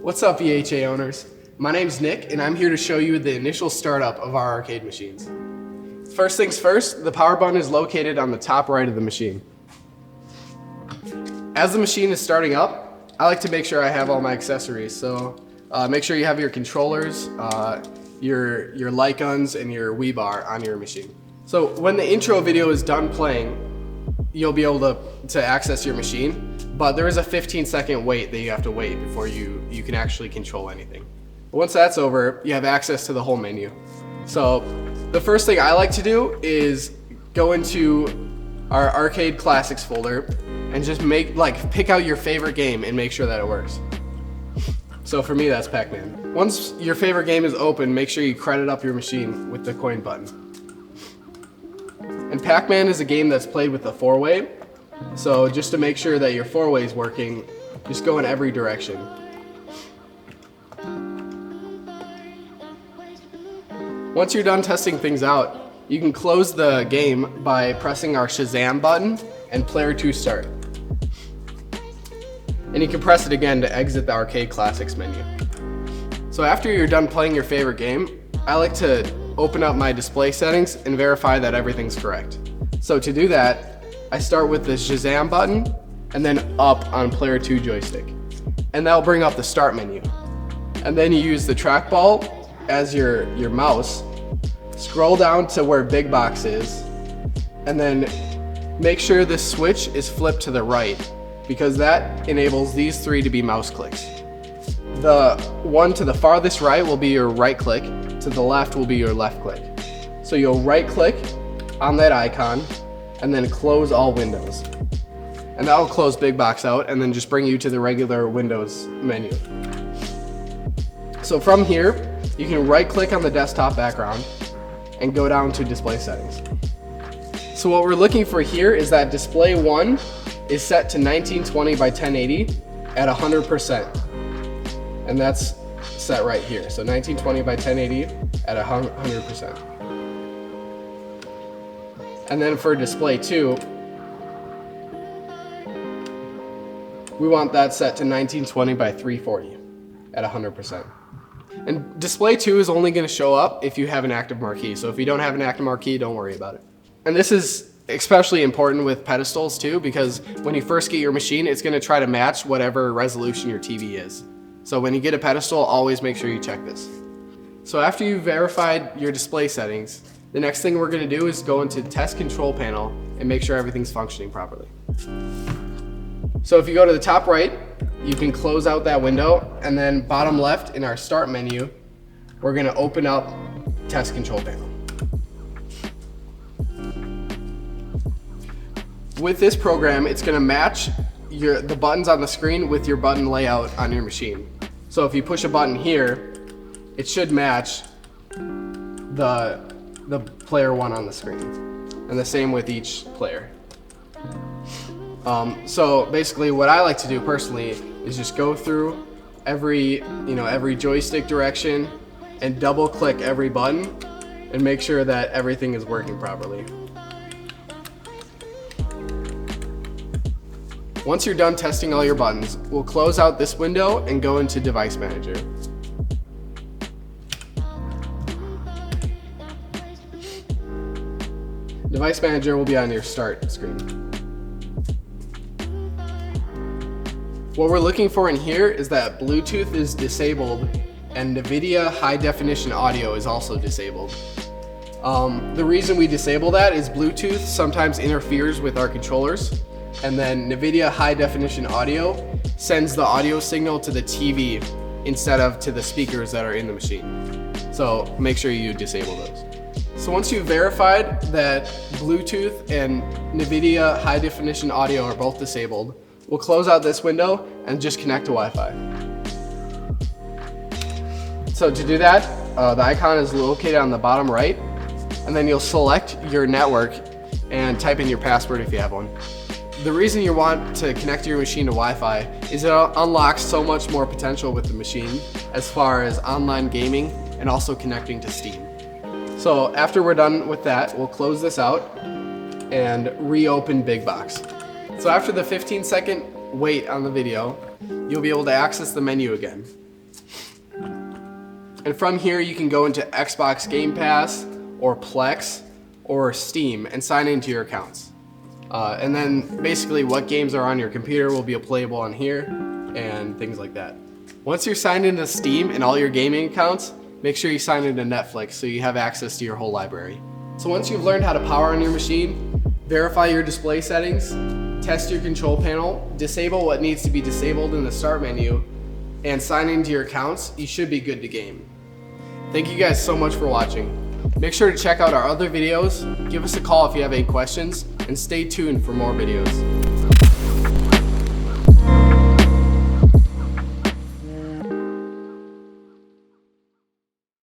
What's up, EHA owners? My name's Nick, and I'm here to show you the initial startup of our arcade machines. First things first, the power button is located on the top right of the machine. As the machine is starting up, I like to make sure I have all my accessories. So make sure you have your controllers, your light guns, and your Wii bar on your machine. So when the intro video is done playing, you'll be able to access your machine, but there is a 15-second wait that you have to wait before you can actually control anything. But once that's over, you have access to the whole menu. So the first thing I like to do is go into our arcade classics folder and just pick out your favorite game and make sure that it works. So for me, that's Pac-Man. Once your favorite game is open, make sure you credit up your machine with the coin button. And Pac-Man is a game that's played with a four-way. So just to make sure that your four-way is working, just go in every direction. Once you're done testing things out, you can close the game by pressing our Shazam button and player 2 start. And you can press it again to exit the arcade classics menu. So after you're done playing your favorite game, I like to open up my display settings and verify that everything's correct. So to do that, I start with the Shazam button and then up on player 2 joystick. And that'll bring up the start menu. And then you use the trackball as your mouse, scroll down to where big box is, and then make sure this switch is flipped to the right, because that enables these three to be mouse clicks. The one to the farthest right will be your right click, to the left will be your left click. So you'll right click on that icon and then close all windows. And that will close big box out and then just bring you to the regular Windows menu. So from here, you can right click on the desktop background and go down to display settings. So what we're looking for here is that display 1 is set to 1920 by 1080 at 100%. And that's set right here. So 1920 by 1080 at 100%. And then for display 2, we want that set to 1920 by 340 at 100%. And display 2 is only going to show up if you have an active marquee. So if you don't have an active marquee, don't worry about it. And this is especially important with pedestals too, because when you first get your machine, it's going to try to match whatever resolution your TV is. So when you get a pedestal, always make sure you check this. So after you've verified your display settings, the next thing we're going to do is go into test control panel and make sure everything's functioning properly. So if you go to the top right, you can close out that window, and then bottom left in our start menu, we're going to open up test control panel. With this program, it's going to match the buttons on the screen with your button layout on your machine. So if you push a button here, it should match the player 1 on the screen, and the same with each player. So basically what I like to do personally is just go through every joystick direction and double click every button and make sure that everything is working properly. Once you're done testing all your buttons, we'll close out this window and go into Device Manager. Device Manager will be on your start screen. What we're looking for in here is that Bluetooth is disabled and NVIDIA high definition audio is also disabled. The reason we disable that is Bluetooth sometimes interferes with our controllers, and then NVIDIA high definition audio sends the audio signal to the TV instead of to the speakers that are in the machine. So make sure you disable those. So once you've verified that Bluetooth and NVIDIA high definition audio are both disabled, we'll close out this window and just connect to Wi-Fi. So to do that, the icon is located on the bottom right, and then you'll select your network and type in your password if you have one. The reason you want to connect your machine to Wi-Fi is it unlocks so much more potential with the machine as far as online gaming and also connecting to Steam. So after we're done with that, we'll close this out and reopen Big Box. So after the 15-second wait on the video, you'll be able to access the menu again. And from here you can go into Xbox Game Pass or Plex or Steam and sign into your accounts. And then basically what games are on your computer will be playable on here and things like that. Once you're signed into Steam and all your gaming accounts, make sure you sign into Netflix so you have access to your whole library. So once you've learned how to power on your machine, verify your display settings, test your control panel, disable what needs to be disabled in the start menu, and sign into your accounts, you should be good to game. Thank you guys so much for watching. Make sure to check out our other videos, give us a call if you have any questions, and stay tuned for more videos.